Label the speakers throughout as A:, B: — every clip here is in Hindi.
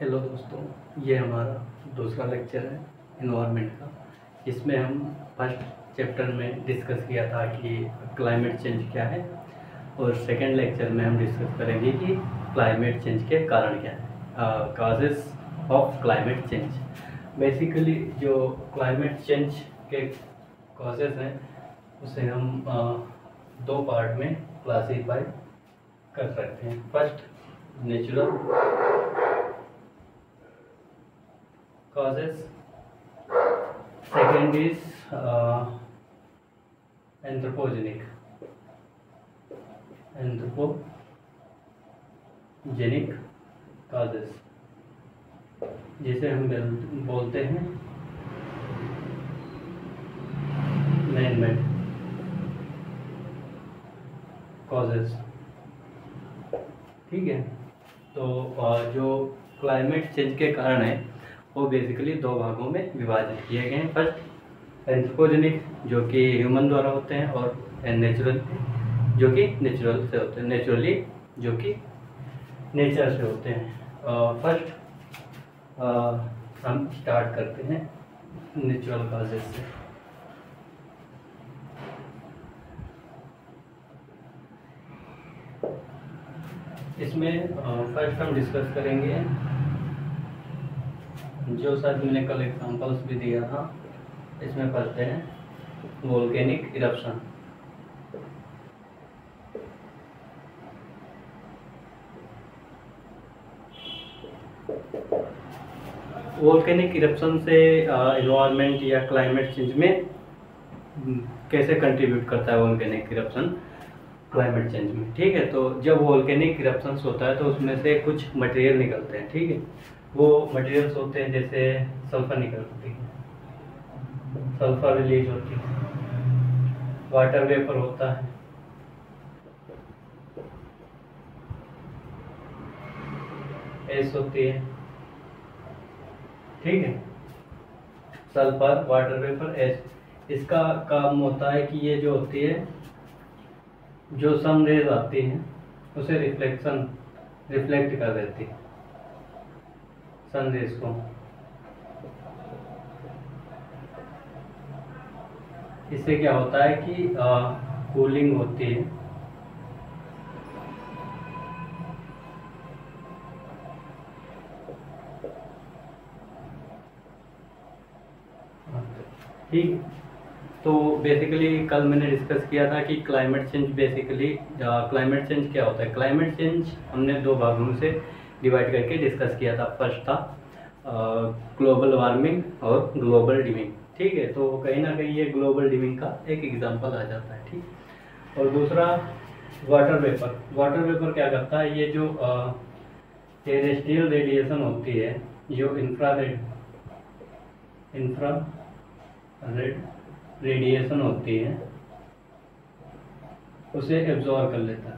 A: हेलो दोस्तों, ये हमारा दूसरा लेक्चर है इन्वायरमेंट का। इसमें हम फर्स्ट चैप्टर में डिस्कस किया था कि क्लाइमेट चेंज क्या है, और सेकंड लेक्चर में हम डिस्कस करेंगे कि क्लाइमेट चेंज के कारण क्या है, causes of climate change. Basically जो क्लाइमेट चेंज के कॉजेज़ हैं उसे हम दो पार्ट में क्लासीफाई कर सकते हैं। First, natural causes, second is anthropogenic causes, जिसे हम बोलते हैं मैन मेड causes। ठीक है, तो जो क्लाइमेट चेंज के कारण है वो बेसिकली दो भागों में विभाजित किए गए हैं। फर्स्ट, एंथ्रोपोजेनिक जो कि ह्यूमन द्वारा होते हैं, और नेचुरल जो कि नेचुरल से होते हैं, नेचुरली जो कि नेचर से होते हैं। फर्स्ट हम स्टार्ट करते हैं नेचुरल काजेज से। इसमें फर्स्ट हम डिस्कस करेंगे जो शायद मैंने कल एग्जांपल्स भी दिया था। इसमें पढ़ते हैं वोल्केनिक इरप्शन। वोल्केनिक इरप्शन से एनवायरनमेंट या क्लाइमेट चेंज में कैसे कंट्रीब्यूट करता है वोल्केनिक इरप्शन क्लाइमेट चेंज में। ठीक है, तो जब वोल्केनिक इरप्शंस होता है तो उसमें से कुछ मटेरियल निकलते हैं। ठीक है, वो मटेरियल्स होते हैं जैसे सल्फर निकलती है, सल्फर रिलीज होती है, वाटर वेपर होता है, एस होती है। ठीक है, सल्फर, वाटर वेपर, एस। इसका काम होता है कि ये जो होती है, जो सन रेज आती हैं उसे रिफ्लेक्ट कर देती है सन रेज को। इससे क्या होता है कि कूलिंग होती है। ठीक, तो बेसिकली कल मैंने डिस्कस किया था कि क्लाइमेट चेंज क्लाइमेट चेंज क्या होता है। क्लाइमेट चेंज हमने दो भागों से डिवाइड करके डिस्कस किया था। फर्स्ट था ग्लोबल वार्मिंग और ग्लोबल डिमिंग। ठीक है, तो कहीं ना कहीं ये ग्लोबल डिमिंग का एक एग्जांपल आ जाता है। ठीक, और दूसरा वाटर वेपर। वाटर वेपर क्या करता है, ये जो टेरेस्ट्रियल रेडिएशन होती है, जो इंफ्रारेड रेडिएशन होती है, उसे एब्जॉर्ब कर लेता है।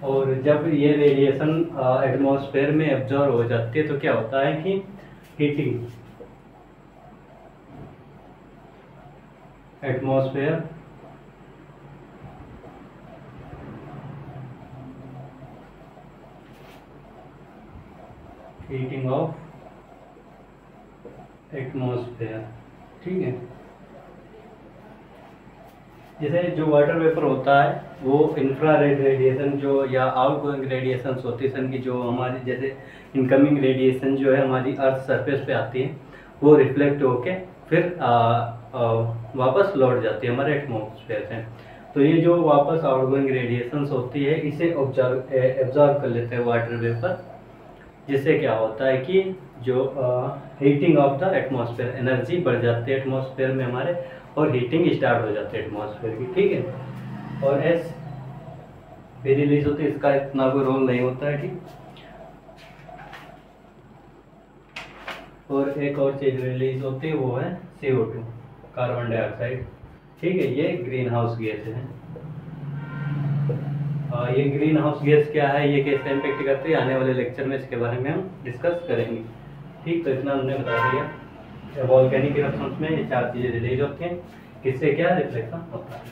A: और जब ये रेडिएशन एटमॉस्फेयर में एब्जॉर्ब हो जाती है तो क्या होता है कि heating atmosphere heating of atmosphere. ठीक है, जैसे जो वाटर वेपर होता है वो इंफ्रारेड रेडिएशन जो या आउटगोइंग रेडिएशंस होती है सन की, जो हमारी जैसे इनकमिंग रेडिएशन जो है हमारी अर्थ सरफेस पे आती है, वो रिफ्लेक्ट होके फिर वापस लौट जाती है हमारे एटमॉस्फेयर से। तो ये जो वापस आउटगोइंग रेडिएशंस होती है इसे एब्जॉर्ब कर लेते हैं वाटर वेपर, जिससे क्या होता है कि जो heating of the atmosphere, energy बढ़ जाती है एटमॉस्फेयर में हमारे, और हीटिंग स्टार्ट हो जाती है एटमॉस्फेयर की। ठीक है, और एस भी रिलीज होती है, इसका इतना कोई रोल नहीं होता है। ठीक, और एक और चीज रिलीज होती है वो है CO2, कार्बन डाइऑक्साइड। ठीक है, ये ग्रीन हाउस गैस है। ये ग्रीन हाउस गैस क्या है, ये कैसे इम्पेक्ट करती है, आने वाले लेक्चर में इसके बारे में हम डिस्कस करेंगे। ठीक, तो इतना हमने बता दिया। वोल्केनिक इरप्शंस में ये चार चीजें रिलीज होती हैं, किससे क्या रिफ्लेक्शन होता है।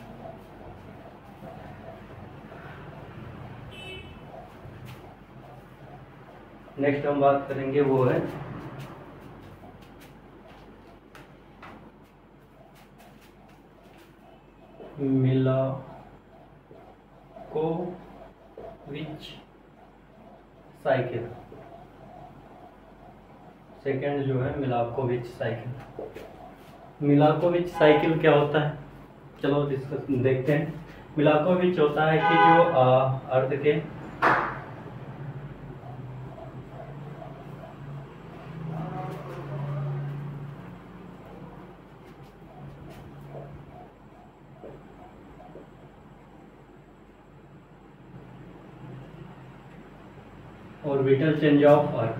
A: नेक्स्ट हम बात करेंगे वो है मिलाकोविच साइकिल। सेकंड जो है मिलाकोविच साइकिल। मिलाकोविच साइकिल क्या होता है, चलो डिस्कस देखते हैं। मिलाकोविच होता है कि जो अर्थ के ऑर्बिटल चेंज ऑफ अर्थ,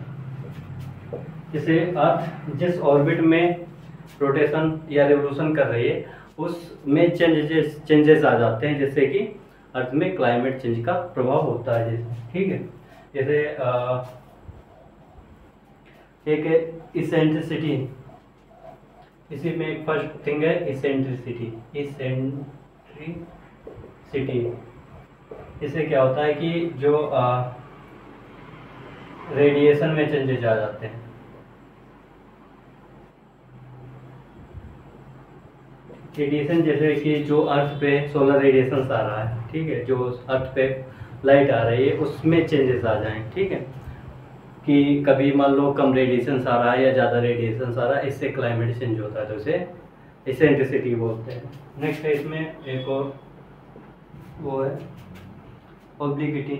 A: जैसे अर्थ जिस ऑर्बिट में रोटेशन या रिवोल्यूशन कर रही है उसमें चेंजेस आ जाते हैं, जैसे कि अर्थ में क्लाइमेट चेंज का प्रभाव होता है। जैसे ठीक है, जैसे एक है इसेंट्रिसिटी, इसी में एक फर्स्ट थिंग है इसेंट्रिसिटी। इससे क्या होता है कि जो रेडिएशन में चेंजेस आ जाते हैं। रेडिएशन जैसे कि जो अर्थ पे सोलर रेडिएशन आ रहा है, ठीक है, जो अर्थ पे लाइट आ रही है उसमें चेंजेस आ जाएं, ठीक है, कि कभी मान लो कम रेडिएशन आ रहा है या ज़्यादा रेडिएशन आ रहा है, इससे क्लाइमेट चेंज होता है, तो इसे इसेंट्रिसिटी बोलते हैं। नेक्स्ट है इसमें एक और वो है ऑब्लिक्विटी।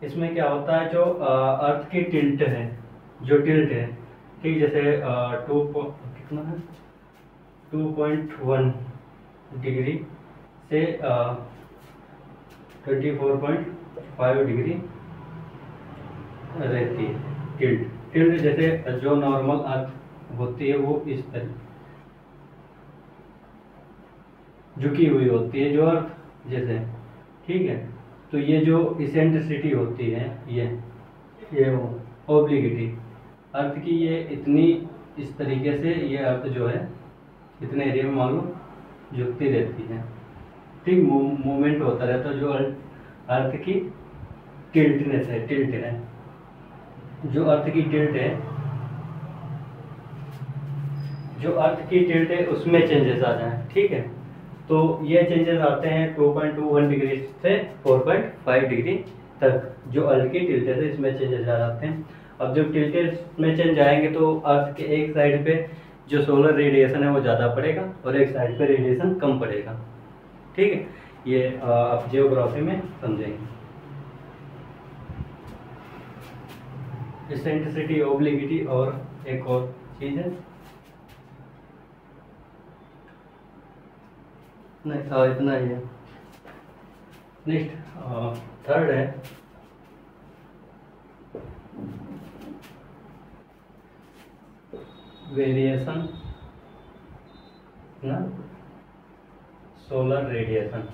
A: इसमें क्या होता है, जो अर्थ की टिल्ट है, ठीक, जैसे कितना है 2.1 डिग्री से 24.5 डिग्री रहती है टिल्ट। जैसे जो नॉर्मल अर्थ होती है वो इस तरह झुकी हुई होती है जो अर्थ जैसे, ठीक है। तो ये जो इसेंट्रिसिटी होती है ये ऑब्लिक्विटी अर्थ की, ये इतनी इस तरीके से ये अर्थ जो है इतने एरिया में मान लो झुकती रहती है, ठीक, मूवमेंट होता रहता है। जो अर्थ की टिल्ट है, जो अर्थ की टिल्ट है उसमें चेंजेस आ जाए, ठीक है। तो ये चेंजेस आते हैं 2.21 डिग्री से 4.5 डिग्री तक, जो अर्थ की टिल्ट है इसमें चेंजेस आ जाते हैं। अब जब टिल्ट में चेंज आएंगे तो अर्थ के एक साइड पे जो सोलर रेडिएशन है वो ज़्यादा पड़ेगा और एक साइड पे रेडिएशन कम पड़ेगा, ठीक है। ये आप जियोग्राफी में समझेंगे। इसेंट्रिसिटी, ऑब्लिक्विटी और एक और चीज़ है, नहीं इतना ही है। नेक्स्ट थर्ड है वेरिएशन ना solar radiation.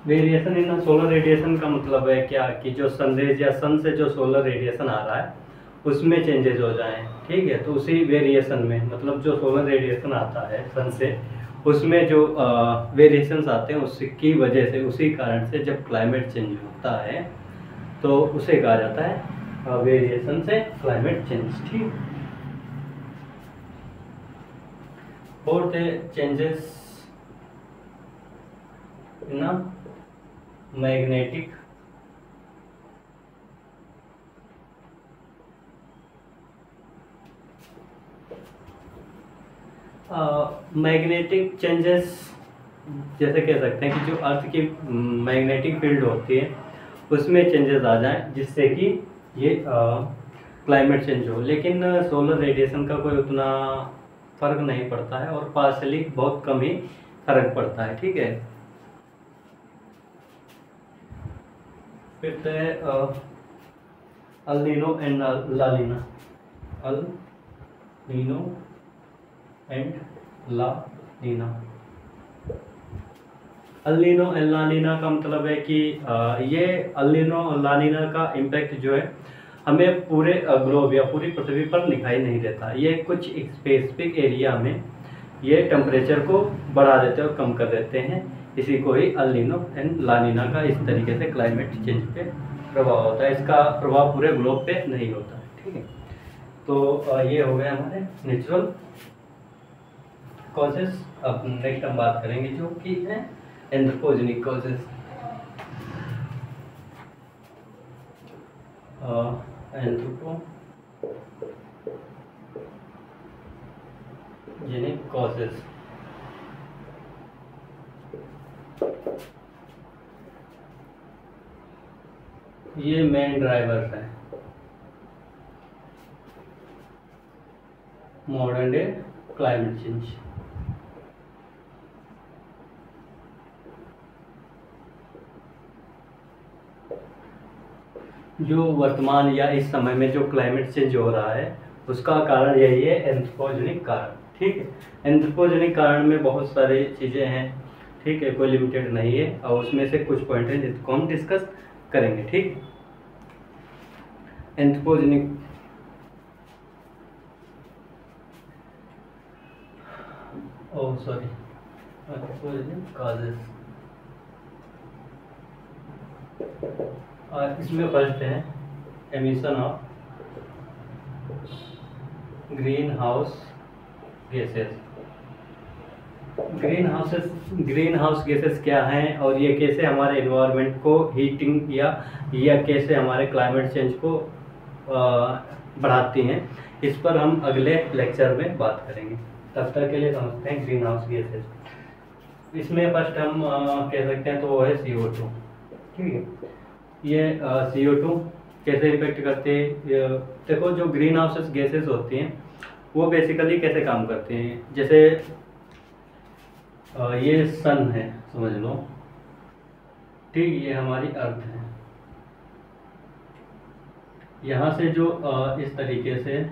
A: Variation in solar radiation का मतलब है क्या कि जो सनरेज या सन से जो सोलर रेडिएशन आ रहा है उसमें चेंजेस हो जाएं, ठीक है। तो उसी वेरिएशन में मतलब जो सोलर रेडिएशन आता है सन से, उसमें जो वेरिएशंस आते हैं उसकी वजह से, उसी कारण से जब क्लाइमेट चेंज होता है तो उसे कहा जाता है वेरिएशन से क्लाइमेट चेंज, ठीक। फोर्थ है changes in magnetic magnetic changes, जैसे कह सकते हैं कि जो अर्थ की मैग्नेटिक फील्ड होती है उसमें चेंजेस आ जाएं, जिससे कि ये क्लाइमेट चेंज हो। लेकिन सोलर रेडिएशन का कोई उतना फर्क नहीं पड़ता है और पार्शली बहुत कम ही फर्क पड़ता है, ठीक है। फिर तो है El Nino and La Nina. El Nino and La Nina. El Nino and La Nina का मतलब है कि ये अल नीनो और ला नीना का इम्पैक्ट जो है हमें पूरे ग्लोब या पूरी पृथ्वी पर दिखाई नहीं देता। ये कुछ स्पेसिफिक एरिया में ये टेम्परेचर को बढ़ा देते हैं और कम कर देते हैं। इसी को ही अल नीनो एंड ला नीना का इस तरीके से क्लाइमेट चेंज पे प्रभाव होता है। इसका प्रभाव पूरे ग्लोब पे नहीं होता है, ठीक है। तो ये हो गया हमारे नेचुरल कॉजेस। अब नेक्स्ट हम बात करेंगे जो कि है एंथ्रोपोजेनिक कॉजेस। एंथ्रोपोजेनिक कॉजेस ये मेन ड्राइवर्स हैं मॉडर्न डे क्लाइमेट चेंज। जो वर्तमान या इस समय में जो क्लाइमेट चेंज हो रहा है उसका कारण यही है एंथ्रोपोजेनिक कारण, ठीक है। एंथ्रोपोजेनिक कारण में बहुत सारी चीज़ें हैं, ठीक है, कोई लिमिटेड नहीं है, और उसमें से कुछ पॉइंट हैं जिसको हम डिस्कस करेंगे, ठीक। एंथ्रोपोजेनिक एंथ्रोपोजेनिक कॉजेस, इसमें फर्स्ट है emission of green house gases. Green house gases क्या हैं और ये कैसे हमारे एनवायरनमेंट को हीटिंग या कैसे हमारे क्लाइमेट चेंज को बढ़ाती हैं, इस पर हम अगले लेक्चर में बात करेंगे। तब तक के लिए समझते हैं ग्रीन हाउस गैसेस। इसमें फर्स्ट हम कह सकते हैं तो वो है CO2, ठीक है। ये CO2 कैसे इफेक्ट करते हैं? देखो, जो ग्रीन हाउस गैसेस होती हैं वो बेसिकली कैसे काम करते हैं। जैसे ये सन है, समझ लो, ठीक, ये हमारी अर्थ है। यहाँ से जो इस तरीके से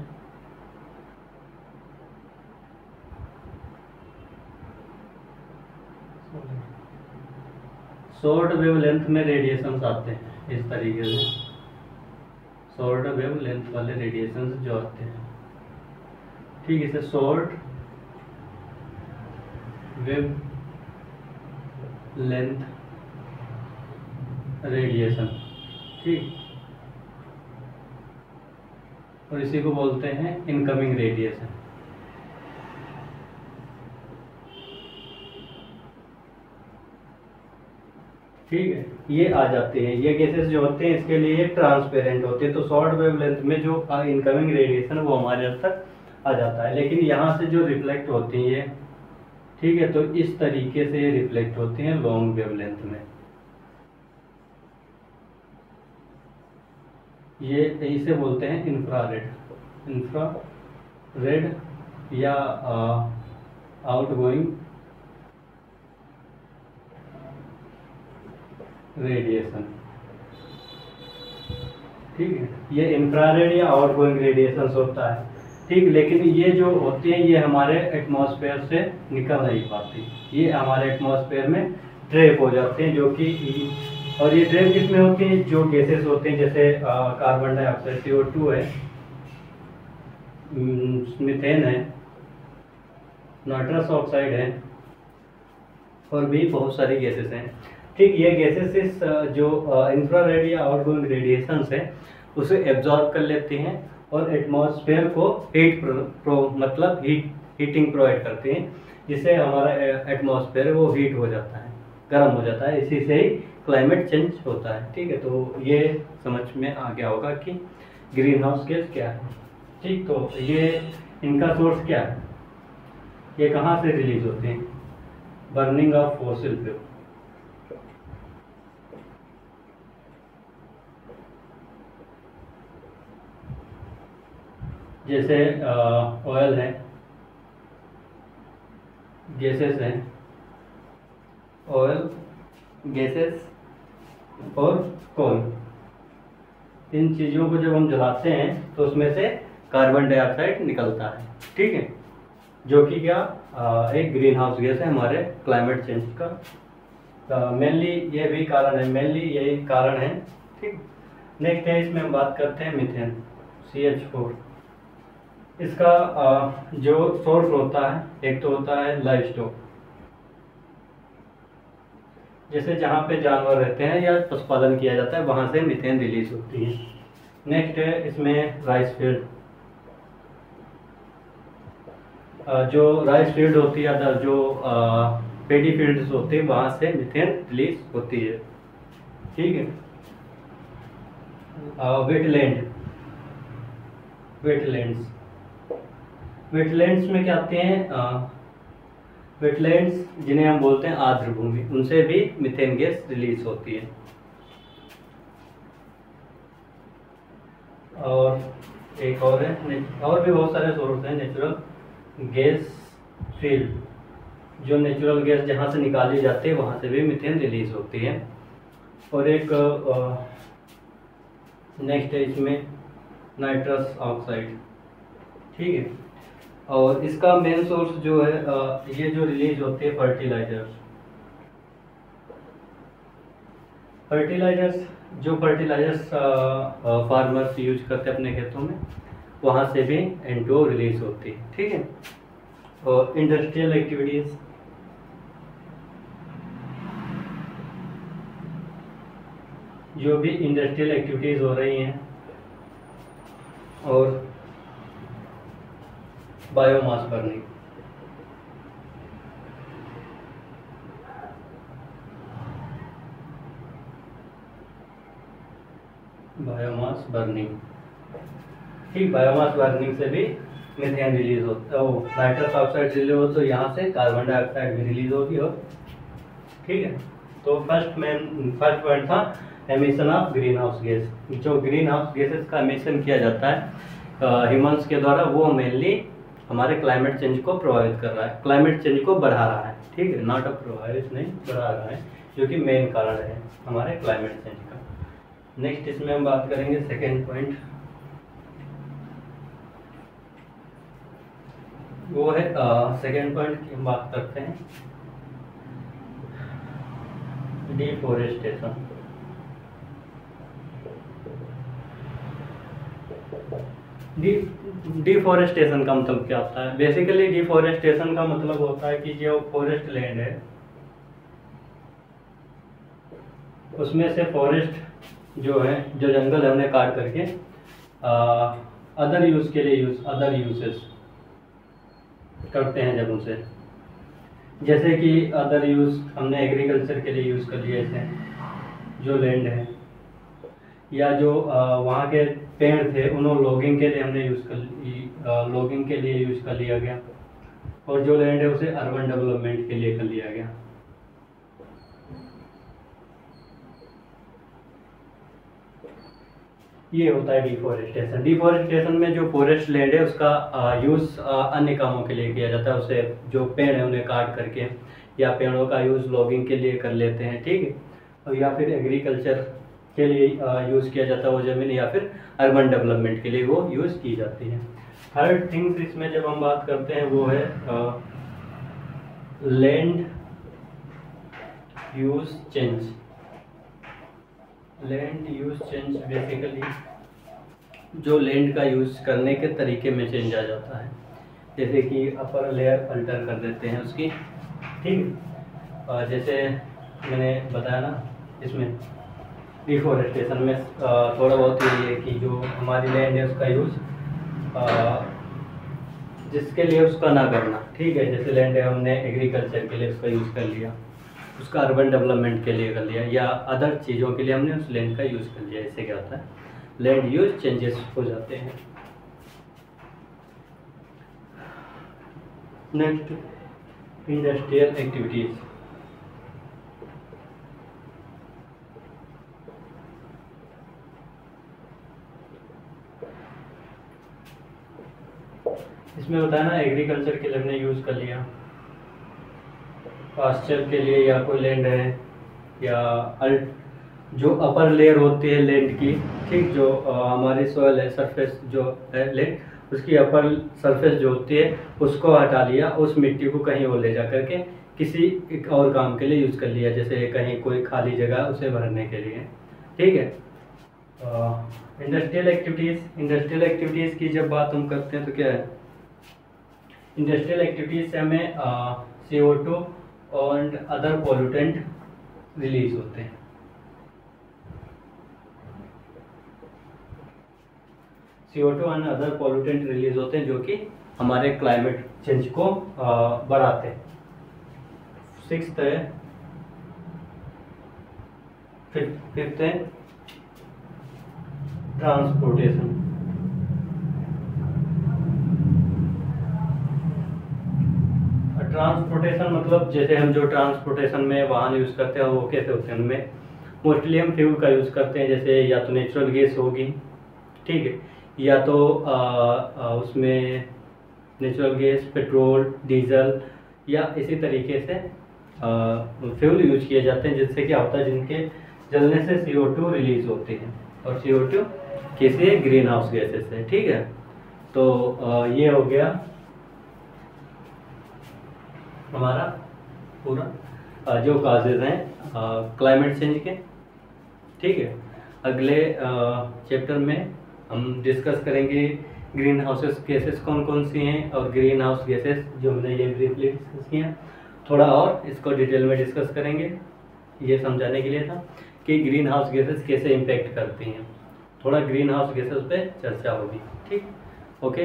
A: शॉर्ट वेव लेंथ में रेडिएशंस आते हैं, इस तरीके से शॉर्ट वेव लेंथ वाले रेडिएशंस जो आते हैं, ठीक है, इसे शॉर्ट वेव लेंथ रेडिएशन, ठीक, और इसी को बोलते हैं इनकमिंग रेडिएशन। ठीक है, ये आ जाते हैं, ये गैसेस जो होते हैं इसके लिए ट्रांसपेरेंट होते हैं। तो शॉर्ट वेव लेंथ में जो इनकमिंग रेडिएशन वो हमारे अर्थ तक आ जाता है, लेकिन यहाँ से जो रिफ्लेक्ट होती है, ठीक है, तो इस तरीके से ये रिफ्लेक्ट होती हैं लॉन्ग वेव लेंथ में। ये इसे बोलते हैं इंफ्रारेड या आउटगोइंग रेडिएशन, ठीक है। ये इंफ्रारेड या आउटगोइंग रेडिएशन होता है, ठीक, लेकिन ये जो होते हैं ये हमारे एटमॉस्फेयर से निकल नहीं पाती, ये हमारे एटमॉस्फेयर में ट्रैप हो जाते हैं, जो कि और ये ट्रैप किसमें होते हैं? जो गैसेस होते हैं, जैसे कार्बन डाइऑक्साइड, CO2 है, मीथेन है, नाइट्रस ऑक्साइड है, और भी बहुत सारी गैसेस हैं, ठीक। ये गैसेस इस जो इंफ्रारेड या आउटगोइंग रेडिएशंस है उसे एब्जॉर्ब कर लेते हैं और एटमॉस्फेयर को हीटिंग प्रोवाइड करते हैं, जिससे हमारा एटमॉस्फेयर वो हीट हो जाता है, गर्म हो जाता है, इसी से ही क्लाइमेट चेंज होता है, ठीक है। तो ये समझ में आ गया होगा कि ग्रीन हाउस गैस क्या है, ठीक। तो ये इनका सोर्स क्या है, ये कहाँ से रिलीज होते हैं? बर्निंग ऑफ फॉसिल फ्यूल, जैसे ऑयल है, गैसेस हैं, ऑयल, गैसेस और कोल, इन चीज़ों को जब हम जलाते हैं तो उसमें से कार्बन डाइऑक्साइड निकलता है, ठीक है, जो कि क्या एक ग्रीन हाउस गैस है हमारे क्लाइमेट चेंज का। मेनली ये भी कारण है, मेनली यही कारण है, ठीक। नेक्स्ट है, इसमें हम बात करते हैं मीथेन, CH4। इसका जो सोर्स होता है, एक तो होता है लाइव स्टॉक, जैसे जहाँ पे जानवर रहते हैं या पशुपालन किया जाता है वहाँ से मीथेन रिलीज होती है। नेक्स्ट है इसमें राइस फील्ड, जो राइस फील्ड होती है अदर जो पेडी फील्ड्स होती है वहाँ से मीथेन रिलीज होती है। ठीक है। वेटलैंड, वेटलैंड्स, वेटलैंड्स में क्या आते हैं, वेटलैंड्स जिन्हें हम बोलते हैं आर्द्र भूमि, उनसे भी मीथेन गैस रिलीज होती है। और एक और है, और भी बहुत सारे सोर्स हैं नेचुरल गैस फील्ड, जो नेचुरल गैस जहाँ से निकाली जाती है वहाँ से भी मीथेन रिलीज होती है। और एक नेक्स्ट है इसमें नाइट्रस ऑक्साइड। ठीक है। और इसका मेन सोर्स जो है ये जो रिलीज होती है फर्टिलाइजर्स, फर्टिलाइजर्स जो फर्टिलाइजर्स फार्मर्स यूज करते हैं अपने खेतों में, वहाँ से भी N2O रिलीज होती है। ठीक है। और इंडस्ट्रियल एक्टिविटीज़, जो भी इंडस्ट्रियल एक्टिविटीज़ हो रही हैं, और बायोमास बर्निंग, बायोमास बर्निंग। ठीक, बायोमास बर्निंग से भी मीथेन रिलीज होता है, वो नाइट्रस ऑक्साइड रिलीज हो तो यहाँ से कार्बन डाइऑक्साइड भी रिलीज होगी। और ठीक है। तो फर्स्ट पॉइंट था emission of green house gas. जो ग्रीन हाउस गैसेस का एमिशन किया जाता है ह्यूमंस के द्वारा, वो मेनली हमारे क्लाइमेट चेंज को प्रभावित कर रहा है, क्लाइमेट चेंज को बढ़ा रहा है। ठीक है, नॉट अ प्रभावित नहीं, बढ़ा रहा है, जो कि मेन कारण है हमारे क्लाइमेट चेंज का। नेक्स्ट इसमें हम बात करेंगे सेकेंड पॉइंट, वो है सेकेंड पॉइंट की हम बात करते हैं डिफोरेस्टेशन। डिफोरेस्टेशन का मतलब क्या होता है? बेसिकली डिफोरेस्टेशन का मतलब होता है कि जो फॉरेस्ट लैंड है उसमें से फॉरेस्ट जो है, जो जंगल है, उन्हें काट करके अदर यूज के लिए अदर यूजेस करते हैं जब उनसे, जैसे कि अदर यूज हमने एग्रीकल्चर के लिए यूज़ कर लिया, जैसे जो लैंड है, या जो वहाँ के पेड़ थे उन्होंने लॉगिंग के लिए हमने लॉगिंग के लिए यूज़ कर लिया गया, और जो लैंड है उसे अर्बन डेवलपमेंट के लिए कर लिया गया। ये होता है डिफोरेस्टेशन। डिफोरेस्टेशन में जो फॉरेस्ट लैंड है उसका यूज़ अन्य कामों के लिए किया जाता है, उसे जो पेड़ है उन्हें काट करके, या पेड़ों का यूज़ लॉगिंग के लिए कर लेते हैं। ठीक है। और या फिर एग्रीकल्चर के लिए यूज़ किया जाता है वो ज़मीन, या फिर अर्बन डेवलपमेंट के लिए वो यूज़ की जाती है। थर्ड थिंग्स इसमें जब हम बात करते हैं वो है land use change. Land use change basically जो लैंड का यूज़ करने के तरीके में चेंज आ जाता है, जैसे कि अपर लेयर अल्टर कर देते हैं उसकी। ठीक। जैसे मैंने बताया ना, इसमें डिफोरेस्टेशन में थोड़ा बहुत यही है कि जो हमारी लैंड है उसका यूज़ जिसके लिए उसका ना करना। ठीक है। जैसे लैंड है, हमने एग्रीकल्चर के लिए उसका यूज़ कर लिया, उसका अर्बन डेवलपमेंट के लिए कर लिया, या अदर चीज़ों के लिए हमने उस लैंड का यूज़ कर लिया। इससे क्या होता है, लैंड यूज चेंजेस हो जाते हैं। Next industrial activities. इसमें बताया ना, एग्रीकल्चर के लिए हमने यूज़ कर लिया, पास्चर के लिए, या कोई लैंड है, या जो अपर लेयर होती है लैंड की, ठीक, जो हमारी सॉइल है, सरफेस जो है लैंड, उसकी अपर सरफेस जो होती है उसको हटा लिया, उस मिट्टी को कहीं और ले जा करके किसी एक और काम के लिए यूज़ कर लिया, जैसे कहीं कोई खाली जगह उसे भरने के लिए। ठीक है। इंडस्ट्रियल एक्टिविटीज़ की जब बात हम करते हैं तो क्या है, इंडस्ट्रियल एक्टिविटीज़ से हमें CO2 और अदर पोल्यूटेंट रिलीज होते हैं। CO2 और अदर पोल्यूटेंट रिलीज होते हैं जो कि हमारे क्लाइमेट चेंज को बढ़ाते हैं। फिफ्थ है ट्रांसपोर्टेशन। ट्रांसपोर्टेशन मतलब जैसे हम जो ट्रांसपोर्टेशन में वाहन यूज़ करते हैं वो कैसे होते हैं, उनमें मोस्टली हम फ्यूल का यूज़ करते हैं, जैसे या तो नेचुरल गैस होगी, ठीक है, या तो उसमें नेचुरल गैस, पेट्रोल, डीजल या इसी तरीके से फ्यूल यूज किए जाते हैं, जिससे क्या होता है, जिनके जलने से CO2 रिलीज होती है, और CO2 किसी ग्रीन हाउस गैसेस है, ठीक है। तो ये हो गया हमारा पूरा जो काजेज हैं क्लाइमेट चेंज के, ठीक है। अगले चैप्टर में हम डिस्कस करेंगे ग्रीन हाउसेस गैसेस कौन कौन सी हैं, और ग्रीन हाउस गैसेस जो हमने ये ब्रीफली डिस्कस किया, थोड़ा और इसको डिटेल में डिस्कस करेंगे। ये समझाने के लिए था कि ग्रीन हाउस गैसेस कैसे इम्पेक्ट करती हैं, थोड़ा ग्रीन हाउस गैसेस पे चर्चा होगी, ठीक, ओके।